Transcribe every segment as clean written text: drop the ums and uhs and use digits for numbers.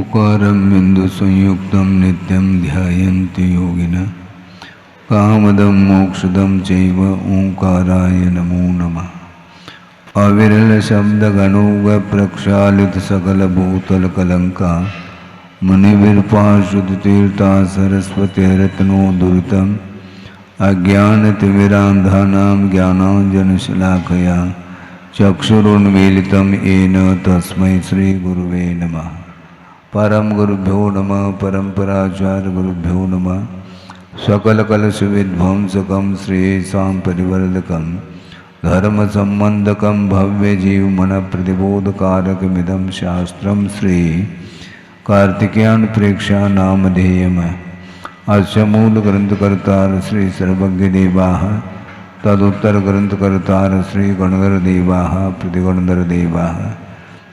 ओंकारं बिन्दुसंयुक्तं नित्यं ध्यायन्ति योगिनः कामदं मोक्षदं चैव ओंकाराय नमो नमः। अविरलशब्दगणोगप्रक्षालितसकलभूतलकलङ्का मुनिविर्पाशुतीर्था सरस्वतीरत्नोद्धृतम् अज्ञानतिमिरान्धानां ज्ञानाञ्जनशलाकया चक्षुरुन्मीलितं येन तस्मै श्रीगुरुवे नमः। परम गुरुभ्यो नमः। परम्पराचार्यगुरुभ्यो नमः। सकलकलशविध्वंसकं श्रेयसां परिवर्धकं धर्मसम्बन्धकं भव्यजीवमनप्रतिबोधकारकमिदं शास्त्रं श्री कार्तिकेयन प्रेक्षा नामधेयम्। अस्य मूलग्रंथकर्तार श्री सर्वज्ञदेवाः तदुत्तरग्रंथकर्तार श्री गणधरदेवाः प्रतिगणधरदेवाः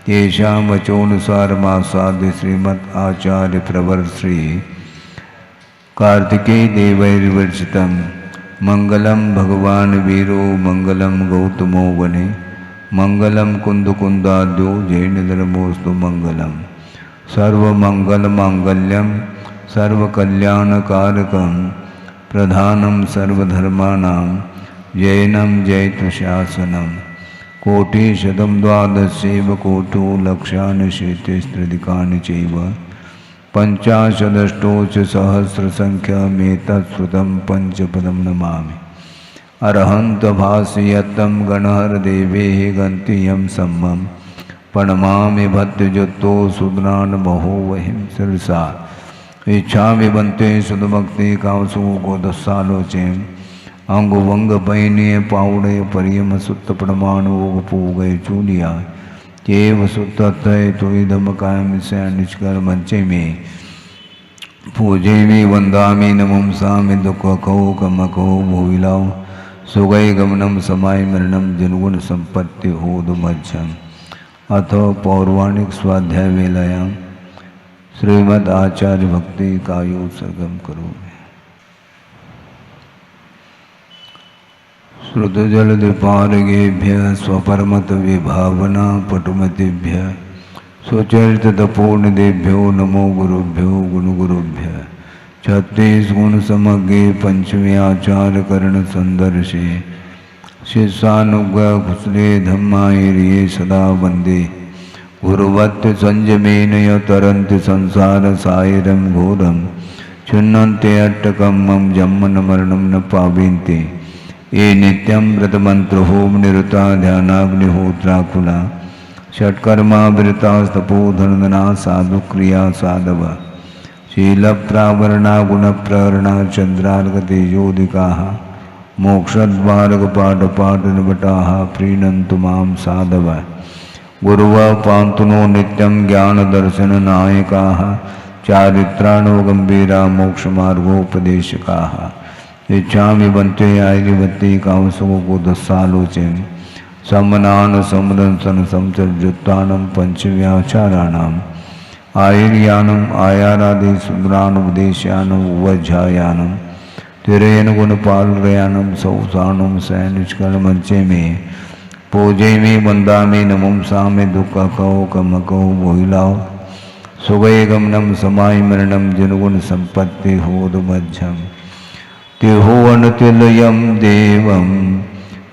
तेषां वचोनुसारमासाद्य श्रीमद् आचार्य प्रवर श्री कार्तिकेय देवैर्विरचितं मंगलम भगवान वीरो मंगलम गौतमो वने मंगलम कुंदकुंदाद्यो जैनधर्मोस्तु मंगलम सर्वमंगलमांगल्यम सर्वकल्याणकारकं प्रधानं सर्वधर्माणां जैनं जैतशासनं कोटिशतं द्वादशैव कोटो लक्षानि शेतेस्त्रिदिकानि चैव पंचाशदष्टोच सहस्रसंख्यमेतत्श्रुतं पंचपदं नमामि। अरहन्तभासयत्तं गणहरदेवेः गन्तियं सम्मं प्रणमामि भद्रजुतो सुदनान् बहोवहिं शिरसा इच्छामि बन्ते सुदभक्ति कामसु गोदस्सालोचें अंगुवंग पैने पाउड़े परियम सुत्त प्रमाणोग पूगय चूलिया केव सुत्तय तुम कायम से निष्कर मंचे में पूजे में वंदामि नमंसामि दुख कहो कम कहो भूविलाओ सुगय गमनम समाय मरणम जनुगुण संपत्ति होद मध्यम। अथ पौराणिक स्वाध्याय वेलायाम श्रीमद् आचार्य भक्ति कायो सर्गम करो। श्रुतजलदिपारगेभ्य स्वपरमत विभावना पटुमतिभ्य स्वचरितपूर्णदेभ्यो नमो गुरुभ्यो गुणगुरुभ्य। 36 गुण समग्रे पंचमे आचार करण संदर्शे शिष्यानुग्रह कुशले धम्मायिरिये सदा वंदे गुरुवत्य संयमेन तरन्ति संसार सायरं घोरं छिन्नन्ते अट्टकं मम जन्मन मरणं न पाविन्ते ये नित्यं व्रतमंत्र होम निरुता ध्यानाग्निहोत्राकुला षट्कर्मा वृतास्तपोधनदना साधु क्रिया साधव शील प्रावरणा गुण प्रहरणा चंद्रार्क तेजोदिकाः मोक्षद्वारक पाठ पाठ निबटाः प्रीणन्तु मां साधव गुरुव पान्तुनो नित्यं ज्ञान दर्शन नायकाः चारित्राणो गंभीरा मोक्षमार्गोपदेशकाः इच्छामि बन्ते आयनिवत्ति कामसुको को दस्सालोचें सम्मनान समदंसन संसर्जुत्तानं पंचव्याचाराणाम् आयर्यानम् आयारादि सुंदरानुपदेश्यानम् उवज्झायानम् तिरेन गुणपालरयानम् सौसानं सैनिष्कर्मंचे में पूजे में वंदामि नमंसामि दुख कहो कम कहो भोहिलाओ सुगय गमनम समाय मरणम जनगुण संपत्ति होद मध्यम। तिहुवनतिलयं देवं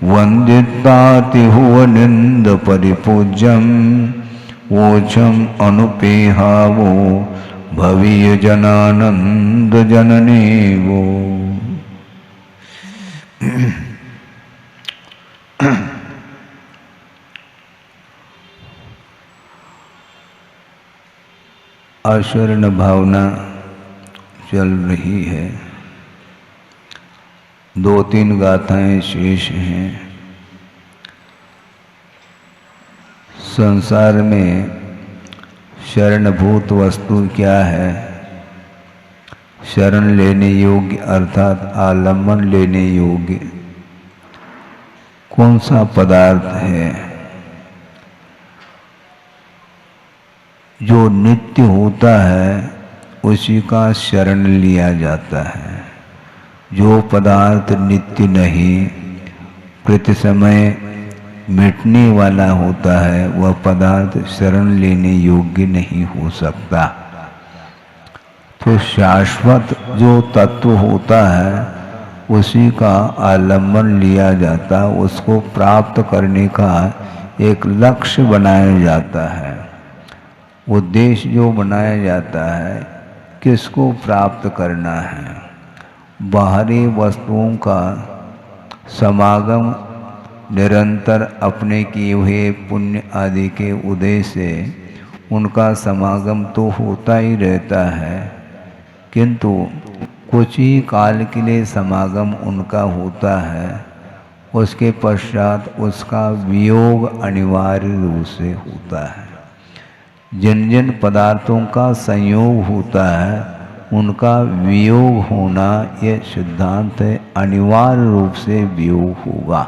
वंदिता तिहुवनिंद परिपूज्यं वोचम अनुपेहावो भवीय जनानंद जननी वो। आशरण भावना चल रही है। 2-3 गाथाएं शेष हैं। संसार में शरणभूत वस्तु क्या है? शरण लेने योग्य अर्थात आलम्बन लेने योग्य कौन सा पदार्थ है? जो नित्य होता है उसी का शरण लिया जाता है। जो पदार्थ नित्य नहीं, प्रति समय मिटने वाला होता है, वह पदार्थ शरण लेने योग्य नहीं हो सकता। तो शाश्वत जो तत्व होता है उसी का आलम्बन लिया जाता, उसको प्राप्त करने का एक लक्ष्य बनाया जाता है। उद्देश्य जो बनाया जाता है किसको प्राप्त करना है। बाहरी वस्तुओं का समागम निरंतर अपने किए हुए पुण्य आदि के उदय से उनका समागम तो होता ही रहता है, किंतु कुछ ही काल के लिए समागम उनका होता है। उसके पश्चात उसका वियोग अनिवार्य रूप से होता है। जिन जिन पदार्थों का संयोग होता है उनका वियोग होना ये सिद्धांत है, अनिवार्य रूप से वियोग होगा।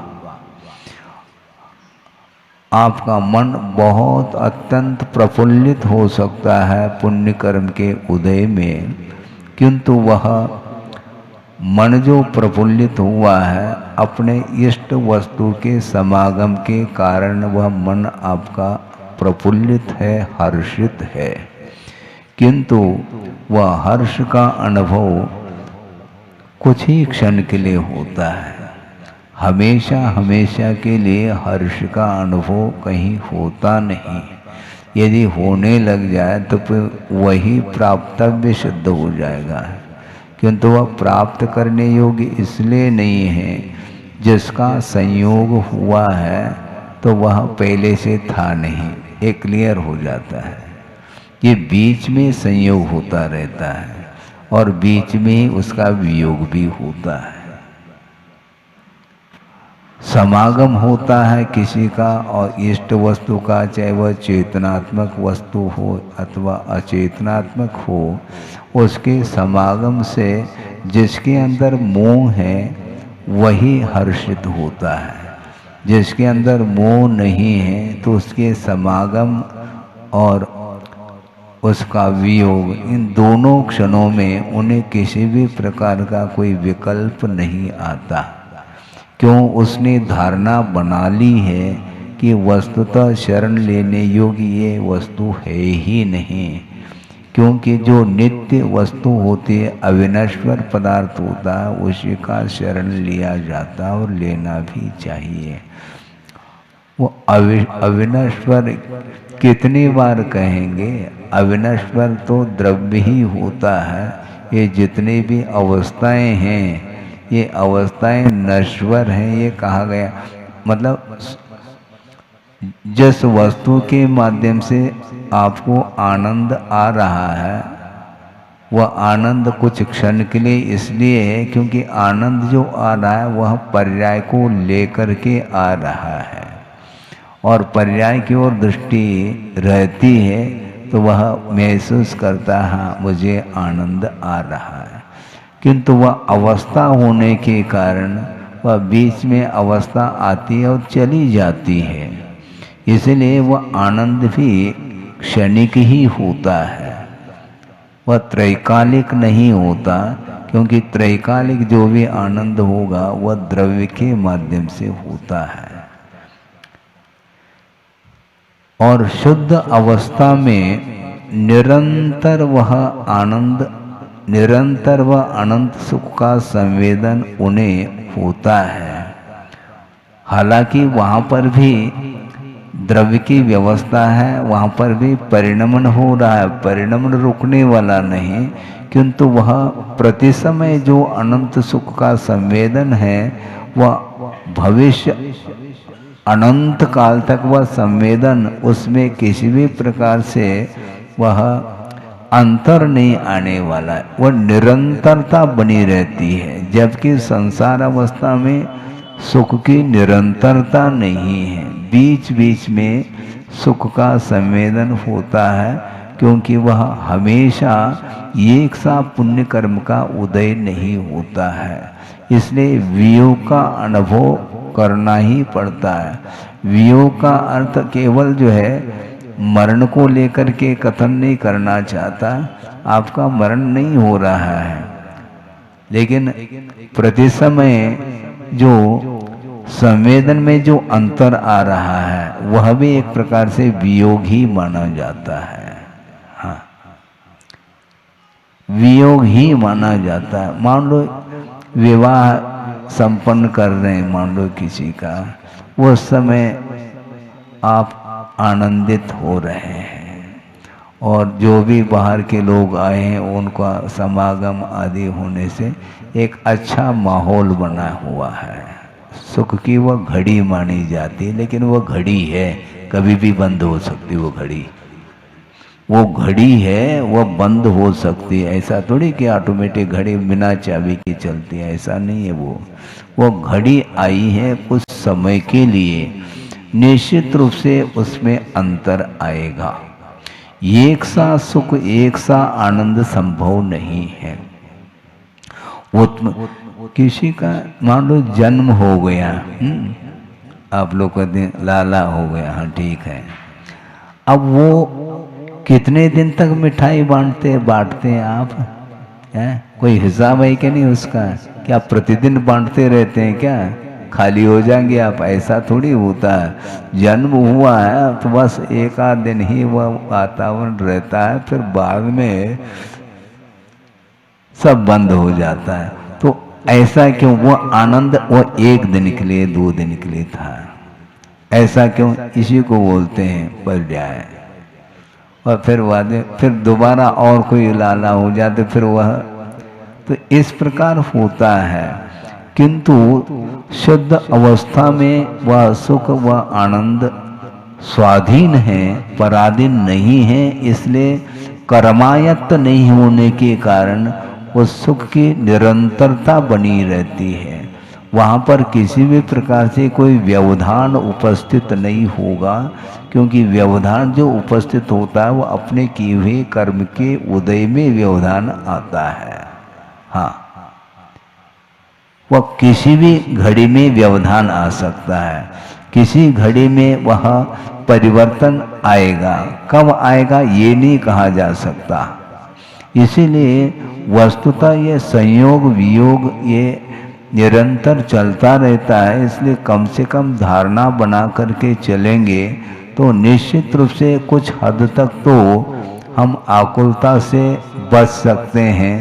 आपका मन बहुत अत्यंत प्रफुल्लित हो सकता है पुण्य कर्म के उदय में, किंतु वह मन जो प्रफुल्लित हुआ है अपने इष्ट वस्तु के समागम के कारण वह मन आपका प्रफुल्लित है, हर्षित है, किंतु वह हर्ष का अनुभव कुछ ही क्षण के लिए होता है। हमेशा हमेशा के लिए हर्ष का अनुभव कहीं होता नहीं। यदि होने लग जाए तो फिर वही प्राप्तव्य सिद्ध हो जाएगा, किंतु वह प्राप्त करने योग्य इसलिए नहीं है जिसका संयोग हुआ है तो वह पहले से था नहीं, ये क्लियर हो जाता है। ये बीच में संयोग होता रहता है और बीच में उसका वियोग भी होता है। समागम होता है किसी का और इष्ट वस्तु का, चाहे वह चेतनात्मक वस्तु हो अथवा अचेतनात्मक हो, उसके समागम से जिसके अंदर मोह है वही हर्षित होता है। जिसके अंदर मोह नहीं है तो उसके समागम और उसका वियोग, इन दोनों क्षणों में उन्हें किसी भी प्रकार का कोई विकल्प नहीं आता। क्यों? उसने धारणा बना ली है कि वस्तुतः शरण लेने योग्य ये वस्तु है ही नहीं, क्योंकि जो नित्य वस्तु होती है, अविनश्वर पदार्थ होता है, उसी का शरण लिया जाता और लेना भी चाहिए। वो अविनश्वर कितनी बार कहेंगे? अविनश्वर तो द्रव्य ही होता है। ये जितनी भी अवस्थाएं हैं ये अवस्थाएं नश्वर हैं, ये कहा गया। मतलब जिस वस्तु के माध्यम से आपको आनंद आ रहा है वह आनंद कुछ क्षण के लिए इसलिए है क्योंकि आनंद जो आ रहा है वह पर्याय को लेकर के आ रहा है, और पर्याय की ओर दृष्टि रहती है तो वह महसूस करता है हाँ मुझे आनंद आ रहा है, किंतु वह अवस्था होने के कारण वह बीच में अवस्था आती है और चली जाती है। इसलिए वह आनंद भी क्षणिक ही होता है, वह त्रैकालिक नहीं होता, क्योंकि त्रैकालिक जो भी आनंद होगा वह द्रव्य के माध्यम से होता है। और शुद्ध अवस्था में निरंतर वह अनंत सुख का संवेदन उन्हें होता है। हालांकि वहाँ पर भी द्रव्य की व्यवस्था है, वहाँ पर भी परिणमन हो रहा है, परिणमन रुकने वाला नहीं, किंतु वह प्रति समय जो अनंत सुख का संवेदन है वह भविष्य अनंत काल तक वह संवेदन, उसमें किसी भी प्रकार से वह अंतर नहीं आने वाला है, वह निरंतरता बनी रहती है। जबकि संसार अवस्था में सुख की निरंतरता नहीं है, बीच बीच में सुख का संवेदन होता है, क्योंकि वह हमेशा एक सा पुण्य कर्म का उदय नहीं होता है। इसलिए वियोग का अनुभव करना ही पड़ता है। वियोग का अर्थ केवल जो है मरण को लेकर के कथन नहीं करना चाहता, आपका मरण नहीं हो रहा है, लेकिन प्रति समय जो संवेदन में जो अंतर आ रहा है वह भी एक प्रकार से वियोग ही माना जाता है। हाँ, वियोग ही माना जाता है। मान लो विवाह संपन्न कर रहे हैं, मान लो किसी का, वो समय आप आनंदित हो रहे हैं और जो भी बाहर के लोग आए हैं उनका समागम आदि होने से एक अच्छा माहौल बना हुआ है। सुख की वह घड़ी मानी जाती है, लेकिन वह घड़ी है, कभी भी बंद हो सकती वो घड़ी। वो घड़ी है वह बंद हो सकती है, ऐसा थोड़ी कि ऑटोमेटिक घड़ी बिना चाबी की चलती है, ऐसा नहीं है। वो घड़ी आई है कुछ समय के लिए, निश्चित रूप से उसमें अंतर आएगा। एक सा सुख एक सा आनंद संभव नहीं है। वो किसी का मान लो जन्म हो गया, आप लोग कहते हैं लाला हो गया, हाँ ठीक है। अब वो कितने दिन तक मिठाई बांटते हैं आप, हैं? कोई हिसाब है कि नहीं उसका? क्या प्रतिदिन बांटते रहते हैं क्या? खाली हो जाएंगे आप, ऐसा थोड़ी होता है। जन्म हुआ है तो बस एक आध दिन ही वह वातावरण रहता है, फिर बाद में सब बंद हो जाता है। तो ऐसा क्यों? वो आनंद वो एक दिन के लिए, 2 दिन के लिए था, ऐसा क्यों? इसी को बोलते हैं पर्याय। और फिर वादे फिर दोबारा और कोई लाला हो जाते, फिर वह, तो इस प्रकार होता है। किंतु शुद्ध अवस्था में वह सुख वह आनंद स्वाधीन है, पराधीन नहीं है। इसलिए कर्मायत्त नहीं होने के कारण उस सुख की निरंतरता बनी रहती है। वहाँ पर किसी भी प्रकार से कोई व्यवधान उपस्थित नहीं होगा, क्योंकि व्यवधान जो उपस्थित होता है वो अपने किए हुए कर्म के उदय में व्यवधान आता है। हाँ, वह किसी भी घड़ी में व्यवधान आ सकता है, किसी घड़ी में वह परिवर्तन आएगा, कब आएगा ये नहीं कहा जा सकता। इसीलिए वस्तुतः ये संयोग वियोग ये निरंतर चलता रहता है। इसलिए कम से कम धारणा बना करके चलेंगे तो निश्चित रूप से कुछ हद तक तो हम आकुलता से बच सकते हैं,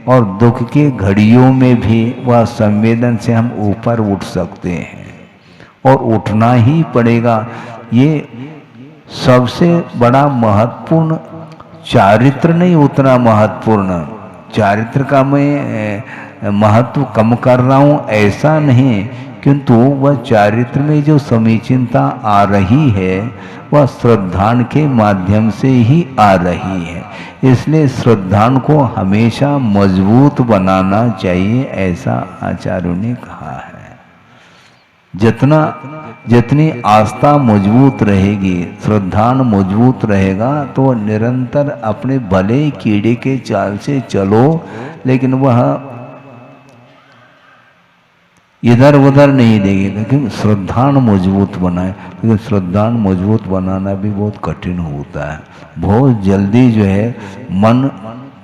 और दुख की घड़ियों में भी वह संवेदन से हम ऊपर उठ सकते हैं, और उठना ही पड़ेगा। ये सबसे बड़ा महत्वपूर्ण, चारित्र नहीं उतना महत्वपूर्ण, चारित्र का मैं महत्व कम कर रहा हूँ ऐसा नहीं, किंतु वह चारित्र में जो समीचीनता आ रही है वह श्रद्धान के माध्यम से ही आ रही है। इसलिए श्रद्धान को हमेशा मजबूत बनाना चाहिए, ऐसा आचार्यों ने कहा है। जितनी आस्था मजबूत रहेगी, श्रद्धान मजबूत रहेगा, तो निरंतर अपने भले कीड़े के चाल से चलो, लेकिन वह इधर उधर नहीं देगी, क्योंकि श्रद्धान मजबूत बनाए। लेकिन श्रद्धान मजबूत बनाना भी बहुत कठिन होता है। बहुत जल्दी जो है मन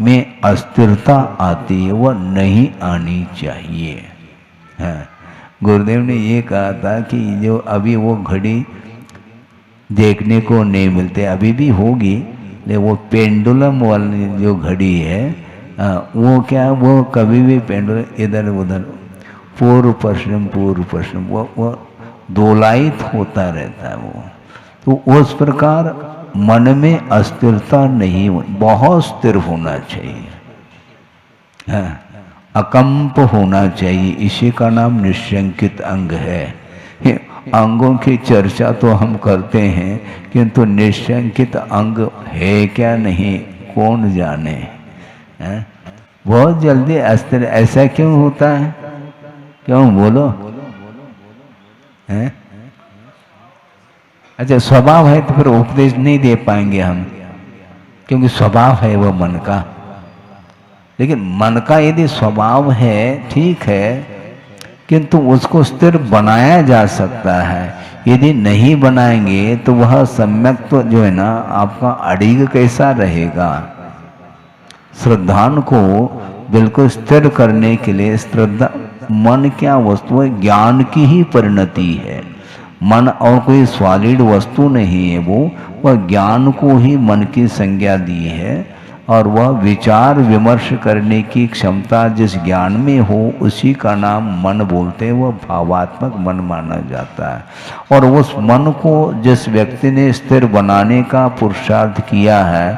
में अस्थिरता आती है, वह नहीं आनी चाहिए। हाँ, गुरुदेव ने ये कहा था कि जो अभी वो घड़ी देखने को नहीं मिलते, अभी भी होगी, लेकिन वो पेंडुलम वाली जो घड़ी है वो क्या, वो कभी भी पेंडुलम इधर उधर पूर्व पश्चिम वो दोलायित होता रहता है वो। तो उस प्रकार मन में अस्थिरता नहीं, बहुत स्थिर होना चाहिए, हाँ, अकंप होना चाहिए। इसी का नाम निशंकित अंग है। अंगों की चर्चा तो हम करते हैं, किंतु निशंकित अंग है क्या नहीं कौन जाने। है? बहुत जल्दी अस्थिर, ऐसा क्यों होता है? क्यों बोलो? हैं? अच्छा, स्वभाव है तो फिर उपदेश नहीं दे पाएंगे हम, क्योंकि स्वभाव है वह मन का। लेकिन मन का यदि स्वभाव है ठीक है, किंतु उसको स्थिर बनाया जा सकता है। यदि नहीं बनाएंगे तो वह सम्यक तो जो है ना आपका अड़िग कैसा रहेगा। श्रद्धान को बिल्कुल स्थिर करने के लिए, श्रद्धा मन क्या वस्तु है? ज्ञान की ही परिणति है। मन और कोई सॉलिड वस्तु नहीं है, वह ज्ञान को ही मन की संज्ञा दी है। और वह विचार विमर्श करने की क्षमता जिस ज्ञान में हो उसी का नाम मन बोलते हैं। वह भावात्मक मन माना जाता है। और उस मन को जिस व्यक्ति ने स्थिर बनाने का पुरुषार्थ किया है,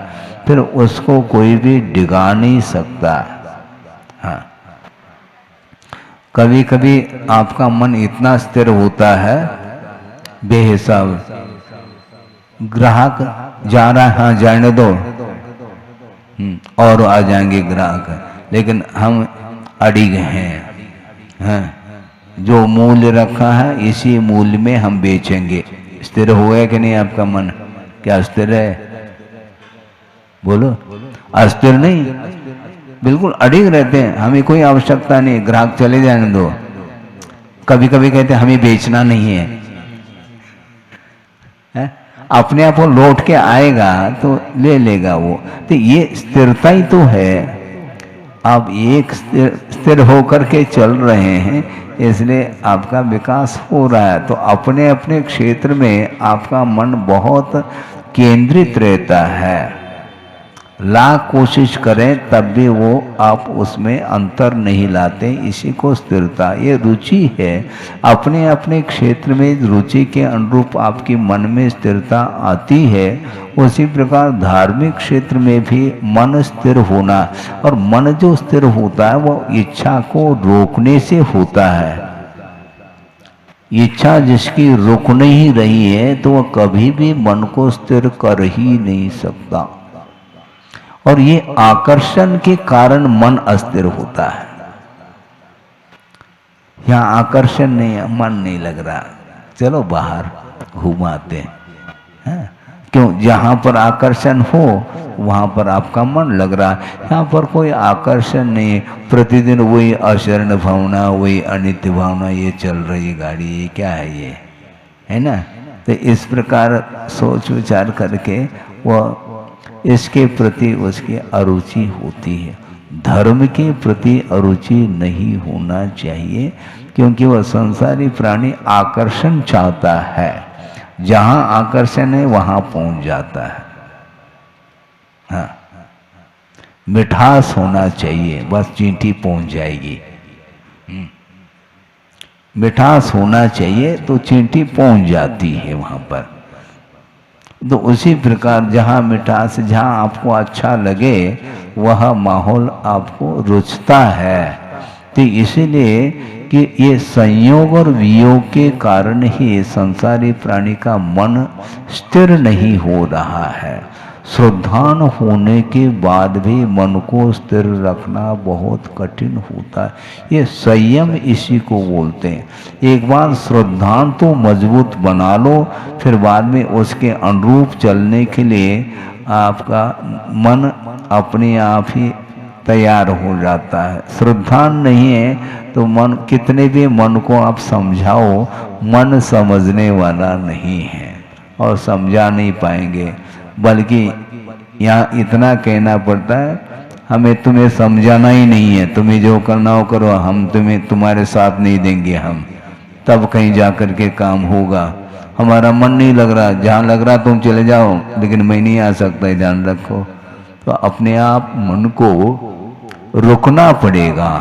फिर उसको कोई भी डिगा नहीं सकता। हाँ, कभी कभी आपका मन इतना स्थिर होता है, बेहिसाब ग्राहक जा रहा है, हाँ जाने दो, और आ जाएंगे ग्राहक, लेकिन हम अड़िग हैं, जो मूल्य रखा है इसी मूल्य में हम बेचेंगे। स्थिर हुआ कि नहीं आपका मन? क्या स्थिर है? बोलो। अस्थिर नहीं, बिल्कुल अड़िग रहते हैं, हमें कोई आवश्यकता नहीं, ग्राहक चले जाने दो। कभी कभी कहते हैं हमें बेचना नहीं है, अपने आप वो लौट के आएगा तो ले लेगा वो। तो ये स्थिरता ही तो है। आप एक स्थिर होकर के चल रहे हैं, इसलिए आपका विकास हो रहा है। तो अपने अपने क्षेत्र में आपका मन बहुत केंद्रित रहता है। लाख कोशिश करें तब भी वो आप उसमें अंतर नहीं लाते। इसी को स्थिरता, ये रुचि है। अपने अपने क्षेत्र में रुचि के अनुरूप आपकी मन में स्थिरता आती है। उसी प्रकार धार्मिक क्षेत्र में भी मन स्थिर होना, और मन जो स्थिर होता है वो इच्छा को रोकने से होता है। इच्छा जिसकी रुक नहीं रही है तो वह कभी भी मन को स्थिर कर ही नहीं सकता। और ये आकर्षण के कारण मन अस्थिर होता है। यहाँ आकर्षण नहीं है, मन नहीं लग रहा, चलो बाहर घुमाते हैं। क्यों? जहाँ पर आकर्षण हो वहाँ पर आपका मन लग रहा है। यहाँ पर कोई आकर्षण नहीं, प्रतिदिन वही अशरण भावना, वही अनित्य भावना, ये चल रही गाड़ी, ये क्या है, ये है ना। तो इस प्रकार सोच विचार करके वह इसके प्रति उसकी अरुचि होती है। धर्म के प्रति अरुचि नहीं होना चाहिए, क्योंकि वह संसारी प्राणी आकर्षण चाहता है। जहाँ आकर्षण है वहाँ पहुँच जाता है। हाँ, मिठास होना चाहिए, बस चींटी पहुँच जाएगी। मिठास होना चाहिए तो चींटी पहुँच जाती है वहाँ पर। तो उसी प्रकार जहाँ मिठास, जहाँ आपको अच्छा लगे वह माहौल आपको रुचता है। तो इसीलिए कि ये संयोग और वियोग के कारण ही संसारी प्राणी का मन स्थिर नहीं हो रहा है। श्रद्धान होने के बाद भी मन को स्थिर रखना बहुत कठिन होता है। ये संयम इसी को बोलते हैं। एक बार श्रद्धान तो मजबूत बना लो, फिर बाद में उसके अनुरूप चलने के लिए आपका मन अपने आप ही तैयार हो जाता है। श्रद्धान नहीं है तो मन, कितने भी मन को आप समझाओ, मन समझने वाला नहीं है और समझा नहीं पाएंगे। बल्कि यहाँ इतना कहना पड़ता है, हमें तुम्हें समझाना ही नहीं है, तुम्हें जो करना हो करो, हम तुम्हें तुम्हारे साथ नहीं देंगे, हम तब कहीं जा कर के काम होगा। हमारा मन नहीं लग रहा, जहाँ लग रहा तुम चले जाओ, लेकिन मैं नहीं आ सकता, ध्यान रखो। तो अपने आप मन को रुकना पड़ेगा।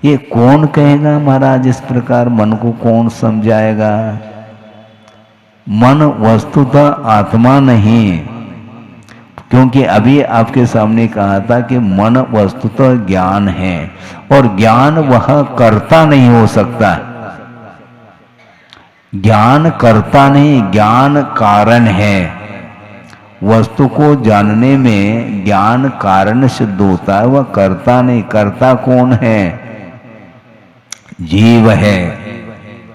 ये कौन कहेगा महाराज इस प्रकार मन को कौन समझाएगा? मन वस्तुतः आत्मा नहीं, क्योंकि अभी आपके सामने कहा था कि मन वस्तुतः ज्ञान है, और ज्ञान वह कर्ता नहीं हो सकता। ज्ञान कर्ता नहीं, ज्ञान कारण है। वस्तु को जानने में ज्ञान कारण सिद्ध होता है, वह कर्ता नहीं। कर्ता कौन है? जीव है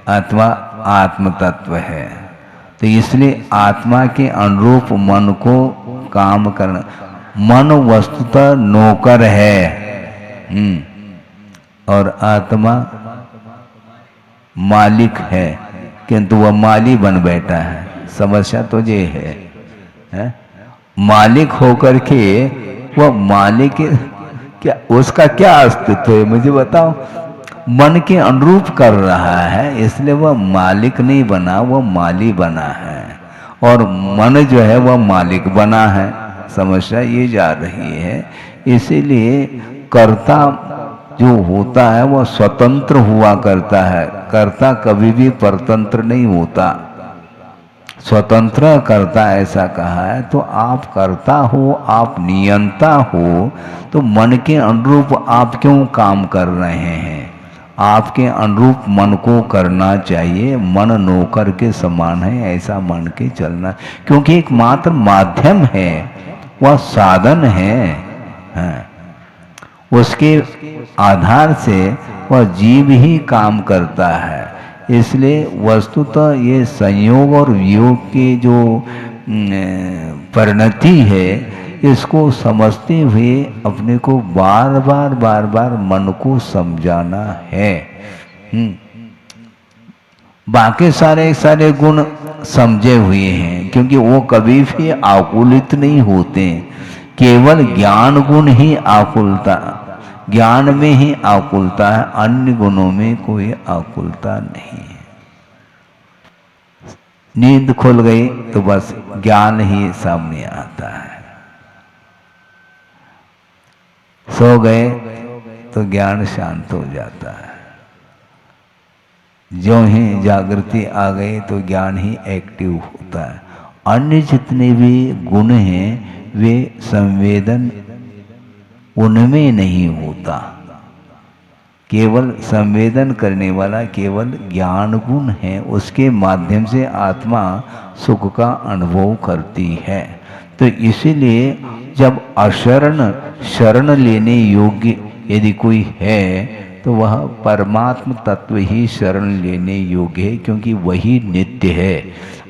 अथवा आत्म तत्व है। तो इसलिए आत्मा के अनुरूप मन को काम करना। मन वस्तुतः नौकर है, और आत्मा मालिक है, किंतु वह माली बन बैठा है। समस्या तो ये है? मालिक होकर के वह मालिक क्या, उसका क्या अस्तित्व है मुझे बताओ? मन के अनुरूप कर रहा है, इसलिए वह मालिक नहीं बना, वह माली बना है। और मन जो है वह मालिक बना है। समस्या ये जा रही है। इसीलिए कर्ता जो होता है वह स्वतंत्र हुआ करता है, कर्ता कभी भी परतंत्र नहीं होता। स्वतंत्र कर्ता ऐसा कहा है। तो आप कर्ता हो, आप नियंता हो, तो मन के अनुरूप आप क्यों काम कर रहे हैं? आपके अनुरूप मन को करना चाहिए। मन नौकर के समान है, ऐसा मन के चलना, क्योंकि एक मात्र माध्यम है, वह साधन है। उसके आधार से वह जीव ही काम करता है। इसलिए वस्तुतः ये संयोग और वियोग की जो परिणति है, इसको समझते हुए अपने को बार बार मन को समझाना है। बाकी सारे गुण समझे हुए हैं, क्योंकि वो कभी भी आकुलित नहीं होते। केवल ज्ञान गुण ही आकुलता, ज्ञान में ही आकुलता है, अन्य गुणों में कोई आकुलता नहीं है। नींद खुल गई तो बस ज्ञान ही सामने आता है। सो गए तो ज्ञान शांत हो जाता है। जो ही जागृति आ गई तो ज्ञान ही एक्टिव होता है। अन्य जितने भी गुण हैं वे संवेदन उनमें नहीं होता। केवल संवेदन करने वाला केवल ज्ञान गुण है, उसके माध्यम से आत्मा सुख का अनुभव करती है। तो इसीलिए जब अशरण शरण लेने योग्य यदि कोई है तो वह परमात्म तत्व ही शरण लेने योग्य है, क्योंकि वही नित्य है।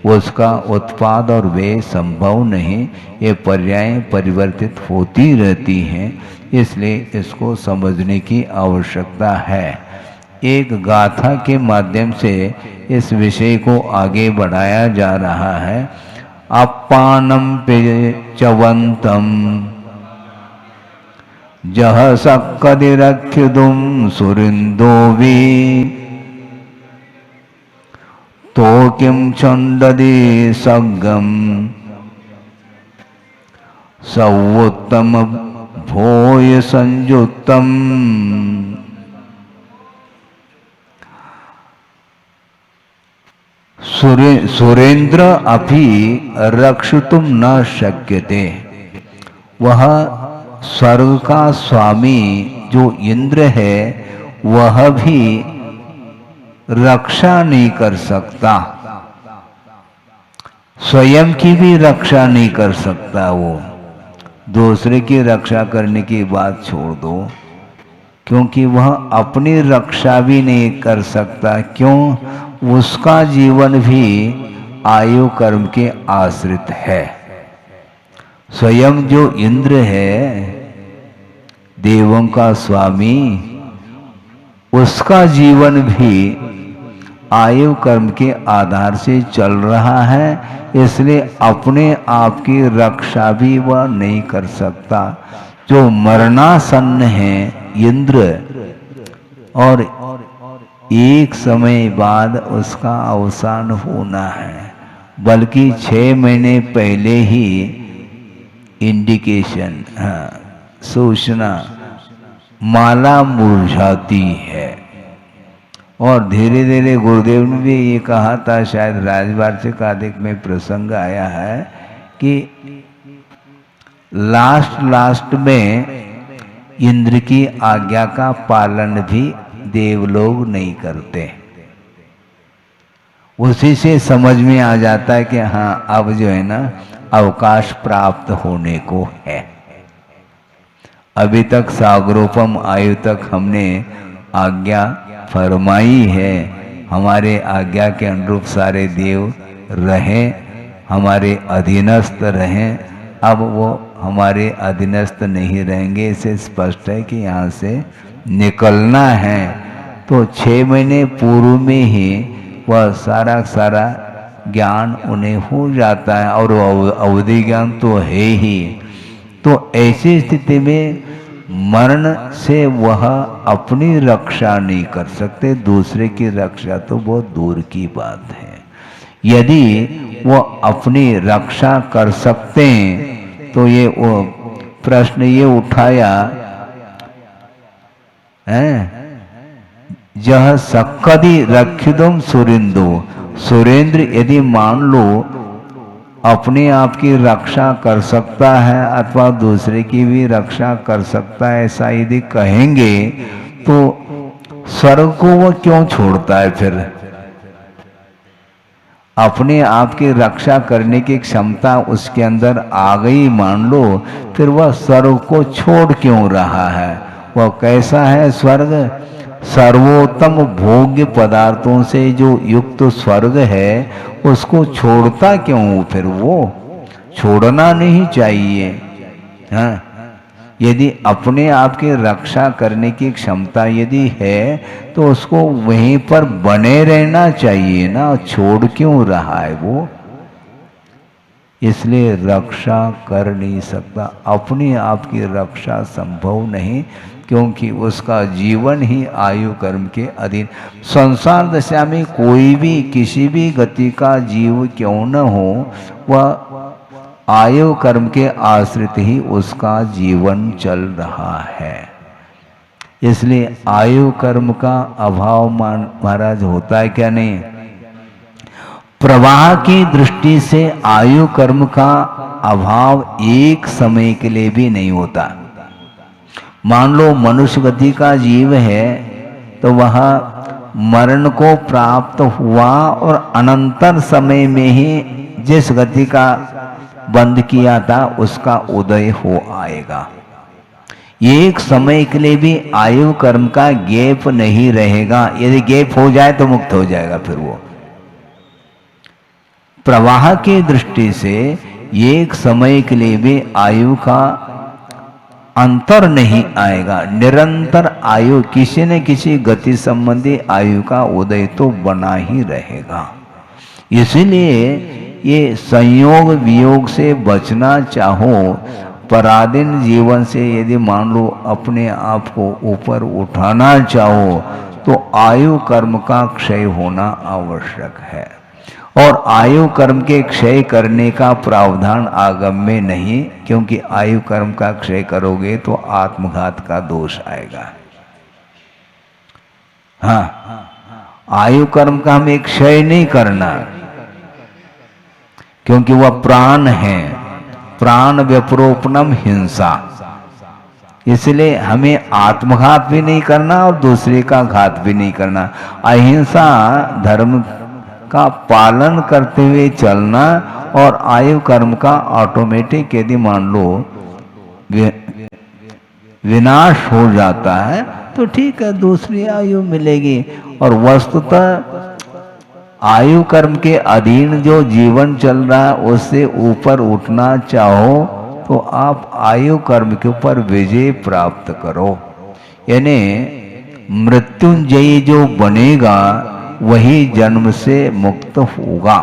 उसका उत्पाद और व्यय संभव नहीं, ये पर्याय परिवर्तित होती रहती हैं। इसलिए इसको समझने की आवश्यकता है। एक गाथा के माध्यम से इस विषय को आगे बढ़ाया जा रहा है। अपानम पेचवंतम जह सक्कदिरख्युदुम सुरिंदोवी तो किम छंददि सग्गम सवोत्तम भोय संयुक्तम सुरेंद्र अभी रक्षितुम न शक्यते। वह स्वर्ग का स्वामी जो इंद्र है वह भी रक्षा नहीं कर सकता, स्वयं की भी रक्षा नहीं कर सकता। वो दूसरे की रक्षा करने की बात छोड़ दो, क्योंकि वह अपनी रक्षा भी नहीं कर सकता। क्यों? उसका जीवन भी आयु कर्म के आश्रित है। स्वयं जो इंद्र है, देवों का स्वामी, उसका जीवन भी आयु कर्म के आधार से चल रहा है। इसलिए अपने आप की रक्षा भी वह नहीं कर सकता। जो मरणासन्न है इंद्र, और एक समय बाद उसका अवसान होना है, बल्कि 6 महीने पहले ही इंडिकेशन, सूचना, माला मुरझाती है। और धीरे धीरे गुरुदेव ने भी ये कहा था, शायद राजवार्षिक आदिक में प्रसंग आया है कि लास्ट में इंद्र की आज्ञा का पालन भी देवलोग नहीं करते। उसी से समझ में आ जाता है कि हाँ, अब जो है ना अवकाश प्राप्त होने को है। अभी तक सागरोपम आयु तक हमने आज्ञा फरमाई है, हमारे आज्ञा के अनुरूप सारे देव रहें, हमारे अधीनस्थ रहें। अब वो हमारे अधीनस्थ नहीं रहेंगे, इसे स्पष्ट है कि यहाँ से निकलना है। तो 6 महीने पूर्व में ही वह सारा ज्ञान उन्हें हो जाता है, और अवधि ज्ञान तो है ही। तो ऐसी स्थिति में मरण से वह अपनी रक्षा नहीं कर सकते, दूसरे की रक्षा तो बहुत दूर की बात है। यदि वह अपनी रक्षा कर सकते हैं तो ये वो प्रश्न ये उठाया है, जह सक्कदि रक्षिदुम सुरेंदु, सुरेंद्र यदि मान लो अपने आप की रक्षा कर सकता है अथवा दूसरे की भी रक्षा कर सकता है, ऐसा यदि कहेंगे तो स्वर्ग को वो क्यों छोड़ता है? फिर अपने आप की रक्षा करने की क्षमता उसके अंदर आ गई मान लो, फिर वह स्वर्ग को छोड़ क्यों रहा है? वह कैसा है स्वर्ग? सर्वोत्तम भोग्य पदार्थों से जो युक्त स्वर्ग है, उसको छोड़ता क्यों? फिर वो छोड़ना नहीं चाहिए। हाँ, यदि अपने आप की रक्षा करने की क्षमता यदि है तो उसको वहीं पर बने रहना चाहिए ना, छोड़ क्यों रहा है वो? इसलिए रक्षा कर नहीं सकता, अपने आप की रक्षा संभव नहीं, क्योंकि उसका जीवन ही आयु कर्म के अधीन। संसार दशा में कोई भी किसी भी गति का जीव क्यों न हो, वह आयु कर्म के आश्रित ही उसका जीवन चल रहा है। इसलिए आयु कर्म का अभाव महाराज होता है क्या? नहीं। प्रवाह की दृष्टि से आयु कर्म का अभाव एक समय के लिए भी नहीं होता। मान लो मनुष्य गति का जीव है तो वह मरण को प्राप्त हुआ और अनंतर समय में ही जिस गति का बंद किया था उसका उदय हो आएगा। एक समय के लिए भी आयु कर्म का गैप नहीं रहेगा। यदि गैप हो जाए तो मुक्त हो जाएगा। फिर वो प्रवाह की दृष्टि से एक समय के लिए भी आयु का अंतर नहीं आएगा। निरंतर आयु किसी न किसी गति संबंधी आयु का उदय तो बना ही रहेगा। इसलिए ये संयोग वियोग से बचना चाहो, पराधीन जीवन से यदि मान लो अपने आप को ऊपर उठाना चाहो, तो आयु कर्म का क्षय होना आवश्यक है। और आयु कर्म के क्षय करने का प्रावधान आगम में नहीं, क्योंकि आयु कर्म का क्षय करोगे तो आत्मघात का दोष आएगा। हाँ, आयु कर्म का हमें क्षय नहीं करना, क्योंकि वह प्राण है। प्राण व्यपरोपणम हिंसा, इसलिए हमें आत्मघात भी नहीं करना और दूसरे का घात भी नहीं करना। अहिंसा धर्म का पालन करते हुए चलना, और आयु कर्म का ऑटोमेटिक यदि मान लो विनाश हो जाता है तो ठीक है, दूसरी आयु मिलेगी। और वस्तुतः आयु कर्म के अधीन जो जीवन चल रहा है उससे ऊपर उठना चाहो तो आप आयु कर्म के ऊपर विजय प्राप्त करो। यानी मृत्युंजयी जो बनेगा वही जन्म से मुक्त होगा।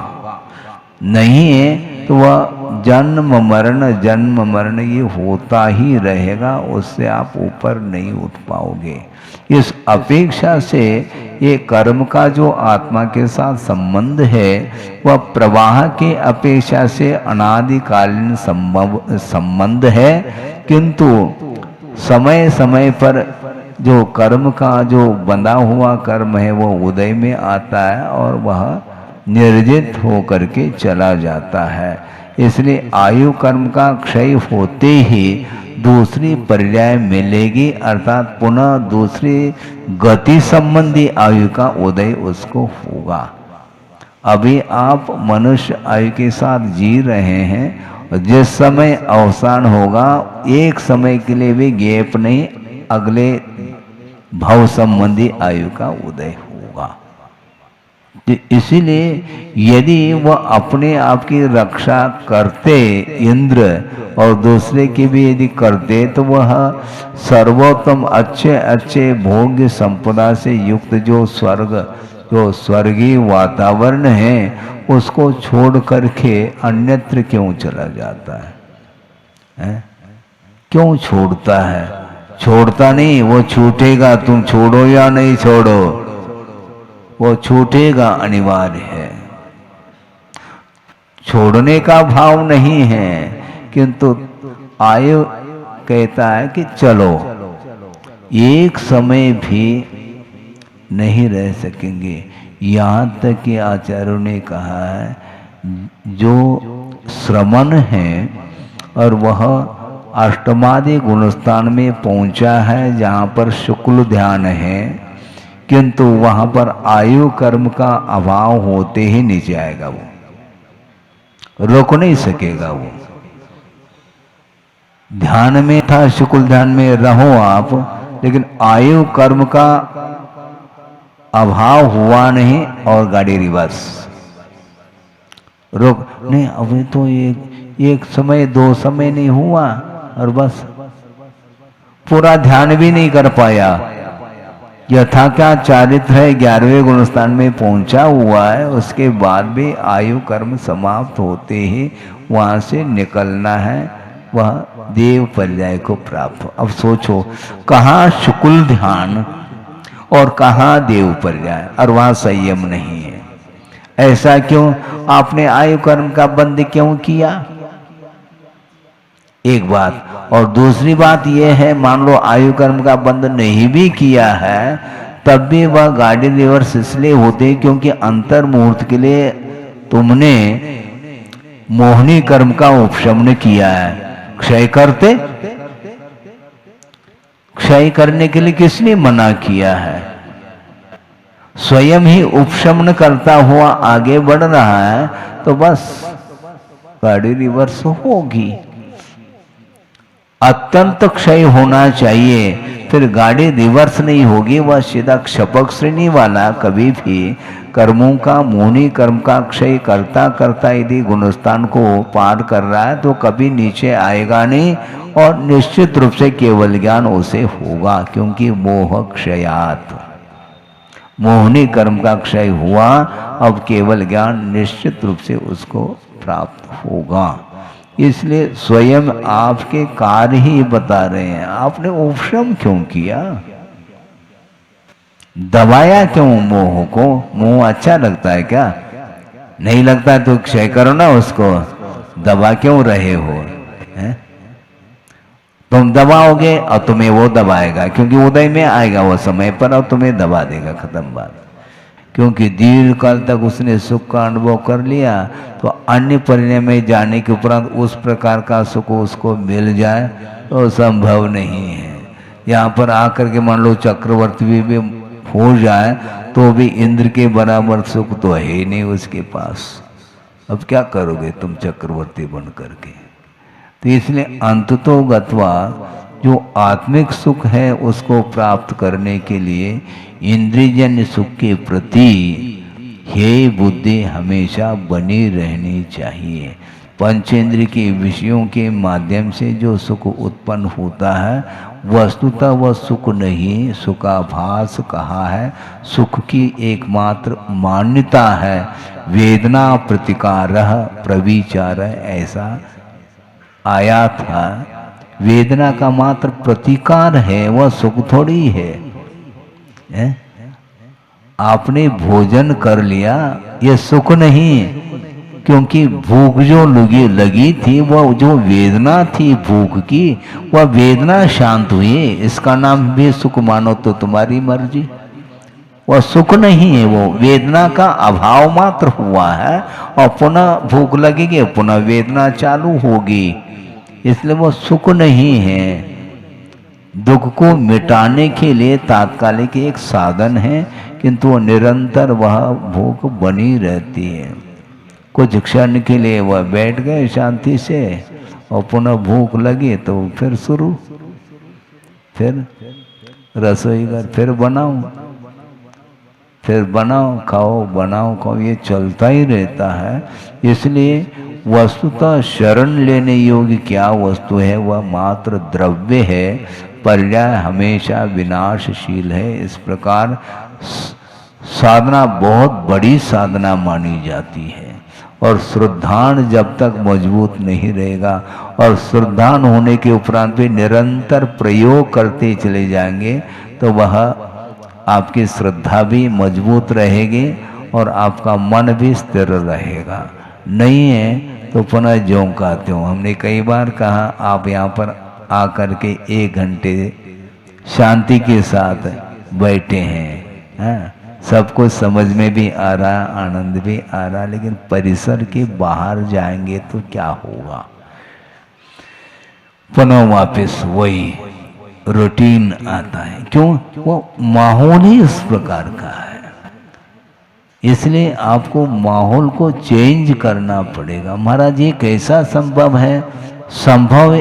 नहीं है तो वह जन्म मरण ये होता ही रहेगा, उससे आप ऊपर नहीं उठ पाओगे। इस अपेक्षा से ये कर्म का जो आत्मा के साथ संबंध है वह प्रवाह के अपेक्षा से अनादिकालीन संबंध है, किंतु समय समय पर जो कर्म का जो बंधा हुआ कर्म है वो उदय में आता है और वह निर्जित होकर के चला जाता है। इसलिए आयु कर्म का क्षय होते ही दूसरी पर्याय मिलेगी, अर्थात पुनः दूसरी गति संबंधी आयु का उदय उसको होगा। अभी आप मनुष्य आयु के साथ जी रहे हैं, जिस समय अवसान होगा एक समय के लिए भी गैप नहीं, अगले भव संबंधी आयु का उदय होगा। इसीलिए यदि वह अपने आप की रक्षा करते इंद्र और दूसरे की भी यदि करते तो वह सर्वोत्तम अच्छे अच्छे भोग्य संपदा से युक्त जो स्वर्गीय वातावरण है उसको छोड़ करके अन्यत्र क्यों चला जाता है? क्यों छोड़ता है? छोड़ता नहीं, वो छूटेगा, तुम छोड़ो या नहीं छोड़ो, वो छूटेगा, अनिवार्य है। छोड़ने का भाव नहीं है, किंतु आयु कहता है कि चलो, एक समय भी नहीं रह सकेंगे। यहाँ तक कि आचार्यों ने कहा है जो श्रमण है और वह अष्टमादि गुणस्थान में पहुंचा है जहाँ पर शुक्ल ध्यान है, किंतु वहाँ पर आयु कर्म का अभाव होते ही नीचे आएगा, वो रोक नहीं सकेगा। वो ध्यान में था, शुक्ल ध्यान में रहो आप, लेकिन आयु कर्म का अभाव हुआ नहीं और गाड़ी रिवर्स रोक नहीं। अभी तो एक समय 2 समय नहीं हुआ और बस पूरा ध्यान भी नहीं कर पाया। यथा क्या चारित्र है, 11वें गुणस्थान में पहुंचा हुआ है, उसके बाद भी आयु कर्म समाप्त होते ही वहां से निकलना है, वह देव पर्याय को प्राप्त। अब सोचो कहाँ शुक्ल ध्यान और कहाँ देव पर्याय, और वहां संयम नहीं है। ऐसा क्यों? आपने आयु कर्म का बंद क्यों किया? एक बात। और दूसरी बात यह है, मान लो आयु कर्म का बंद नहीं भी किया है, तब भी वह गाड़ी रिवर्स इसलिए होते क्योंकि अंतर मुहूर्त के लिए तुमने मोहनी कर्म का उपशमन किया है। क्षय करते, क्षय करने के लिए किसने मना किया है? स्वयं ही उपशमन करता हुआ आगे बढ़ रहा है, तो बस गाड़ी रिवर्स होगी। अत्यंत क्षय होना चाहिए, फिर गाड़ी रिवर्स नहीं होगी। वह सीधा क्षपक श्रेणी वाला कभी भी कर्मों का, मोहनी कर्म का क्षय करता करता यदि गुणस्थान को पार कर रहा है तो कभी नीचे आएगा नहीं, और निश्चित रूप से केवल ज्ञान उसे होगा, क्योंकि मोह क्षयात, मोहनी कर्म का क्षय हुआ, अब केवल ज्ञान निश्चित रूप से उसको प्राप्त होगा। इसलिए स्वयं आपके कार्य ही बता रहे हैं। आपने उपशम क्यों किया? दबाया क्यों मोह को? मोह अच्छा लगता है क्या? नहीं लगता है तो क्षय करो ना उसको, दबा क्यों रहे हो? है? तुम दबाओगे और तुम्हें वो दबाएगा, क्योंकि उदय में आएगा वो समय पर और तुम्हें दबा देगा। खत्म बात। क्योंकि दीर्घ काल तक उसने सुख का अनुभव कर लिया, तो अन्य परिणय में जाने के उपरांत उस प्रकार का सुख उसको मिल जाए तो संभव नहीं है। यहाँ पर आकर के मान लो चक्रवर्ती भी हो जाए तो भी इंद्र के बराबर सुख तो है ही नहीं उसके पास। अब क्या करोगे तुम चक्रवर्ती बन करके? तो इसलिए अंततो गत्वा जो आत्मिक सुख है उसको प्राप्त करने के लिए इंद्रियजन्य सुख के प्रति हे बुद्धि हमेशा बनी रहनी चाहिए। पंचेंद्रिय के विषयों के माध्यम से जो सुख उत्पन्न होता है वस्तुतः वह सुख नहीं, सुखाभास कहा है। सुख की एकमात्र मान्यता है वेदना प्रतिकारः प्रविचारः, ऐसा आया था। वेदना का मात्र प्रतिकार है, वह सुख थोड़ी है। आपने भोजन कर लिया ये सुख नहीं, क्योंकि भूख जो लगी थी, वह जो वेदना थी भूख की, वह वेदना शांत हुई। इसका नाम भी सुख मानो तो तुम्हारी मर्जी। वह सुख नहीं है, वो वेदना का अभाव मात्र हुआ है, और पुनः भूख लगेगी, पुनः वेदना चालू होगी। इसलिए वो सुख नहीं है। दुख को मिटाने के लिए तात्कालिक एक साधन है, किंतु वो निरंतर वह भूख बनी रहती है। कुछ क्षण के लिए वह बैठ गए शांति से, और पुनः भूख लगी तो फिर शुरू, फिर रसोई घर, फिर बनाओ, फिर बनाओ खाओ, बनाओ खाओ, ये चलता ही रहता है। इसलिए वस्तुतः शरण लेने योग्य क्या वस्तु है? वह मात्र द्रव्य है, पर्याय हमेशा विनाशशील है। इस प्रकार साधना बहुत बड़ी साधना मानी जाती है, और श्रद्धान जब तक मजबूत नहीं रहेगा, और श्रद्धान होने के उपरांत भी निरंतर प्रयोग करते चले जाएंगे, तो वह आपकी श्रद्धा भी मजबूत रहेगी और आपका मन भी स्थिर रहेगा। नहीं है तो पुनः जोंकाते हो। हमने कई बार कहा आप यहाँ पर आकर के 1 घंटे शांति के साथ बैठे हैं, हाँ, सब कुछ समझ में भी आ रहा, आनंद भी आ रहा, लेकिन परिसर के बाहर जाएंगे तो क्या होगा? पुनः वापस वही रूटीन आता है। क्यों? वो माहौल ही इस प्रकार का है। इसलिए आपको माहौल को चेंज करना पड़ेगा। महाराज ये कैसा संभव है? संभव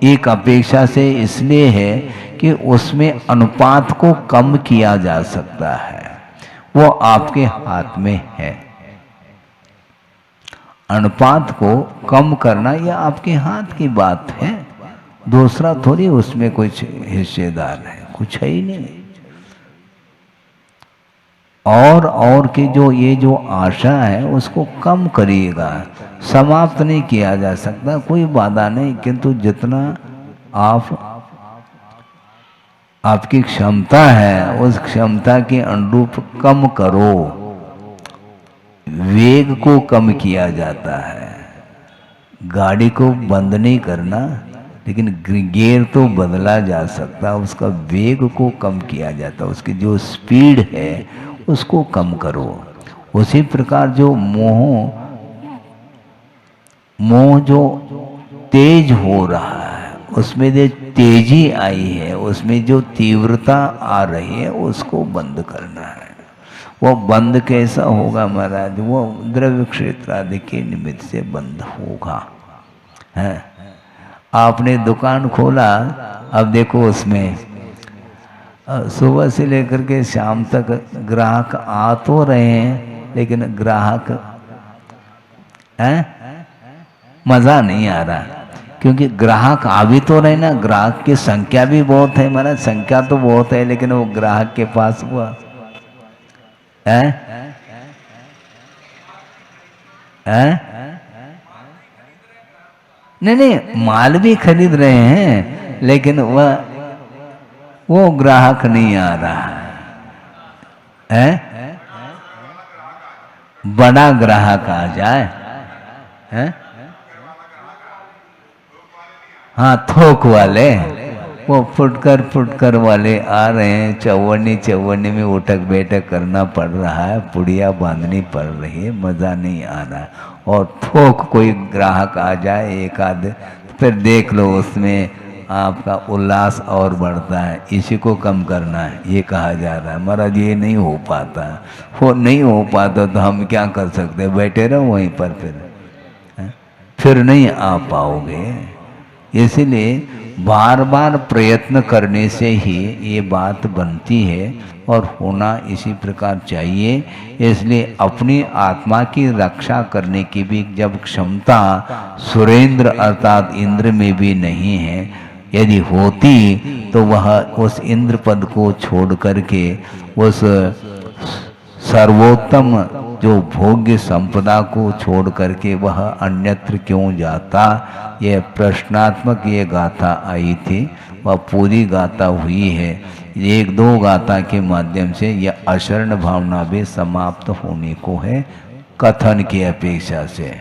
एक अपेक्षा से इसलिए है कि उसमें अनुपात को कम किया जा सकता है, वो आपके हाथ में है। अनुपात को कम करना यह आपके हाथ की बात है, दूसरा थोड़ी उसमें कुछ हिस्सेदार है, कुछ है ही नहीं। और की जो ये जो आशा है उसको कम करिएगा, समाप्त नहीं किया जा सकता, कोई बाधा नहीं, किंतु जितना आपकी क्षमता है उस क्षमता के अनुरूप कम करो। वेग को कम किया जाता है, गाड़ी को बंद नहीं करना, लेकिन गियर तो बदला जा सकता है, उसका वेग को कम किया जाता है, उसकी जो स्पीड है उसको कम करो। उसी प्रकार जो मोह जो तेज हो रहा है, उसमें जो तेजी आई है, उसमें जो तीव्रता आ रही है, उसको बंद करना है। वो बंद कैसा होगा महाराज? वो द्रव्य क्षेत्र आदि के निमित्त से बंद होगा। है, आपने दुकान खोला, अब देखो उसमें सुबह से लेकर के शाम तक ग्राहक आ तो रहे हैं, लेकिन ग्राहक मज़ा नहीं आ रहा, क्योंकि ग्राहक आ भी तो रहे ना, ग्राहक की संख्या भी बहुत है, माना संख्या तो बहुत है, लेकिन वो ग्राहक के पास हुआ नहीं, माल भी खरीद रहे हैं, लेकिन वो ग्राहक नहीं आ रहा है। बड़ा ग्राहक आ जाए, हाँ, थोक वाले, वो फुटकर वाले आ रहे हैं, चौवन्नी में उठक बैठक करना पड़ रहा है, पुड़िया बांधनी पड़ रही है, मज़ा नहीं आ रहा है। और थोक कोई ग्राहक आ जाए एक आध, फिर देख लो उसमें आपका उल्लास और बढ़ता है। इसी को कम करना है, ये कहा जा रहा है। महाराज ये नहीं हो पाता, वो नहीं हो पाता तो हम क्या कर सकते? बैठे रहो वहीं पर, फिर नहीं आ पाओगे। इसलिए बार बार प्रयत्न करने से ही ये बात बनती है और होना इसी प्रकार चाहिए। इसलिए अपनी आत्मा की रक्षा करने की भी जब क्षमता सुरेंद्र अर्थात इंद्र में भी नहीं है, यदि होती तो वह उस इंद्र पद को छोड़ करके उस सर्वोत्तम जो भोग्य संपदा को छोड़ करके वह अन्यत्र क्यों जाता? यह प्रश्नात्मक ये गाथा आई थी, वह पूरी गाथा हुई है। 1-2 गाथा के माध्यम से यह अशरण भावना भी समाप्त होने को है कथन की अपेक्षा से।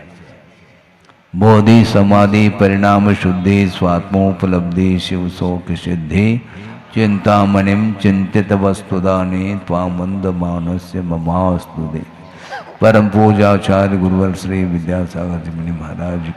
बोधि समाधि परिणाम शुद्धि स्वात्मोपलब्धि शिव शोक सिद्धि चिंतामणिम चिंतित वस्तुदाने त्वामंद मानस्य ममास्तुते। परम पूजाचार्य गुरुवर श्री विद्यासागर जी महाराज।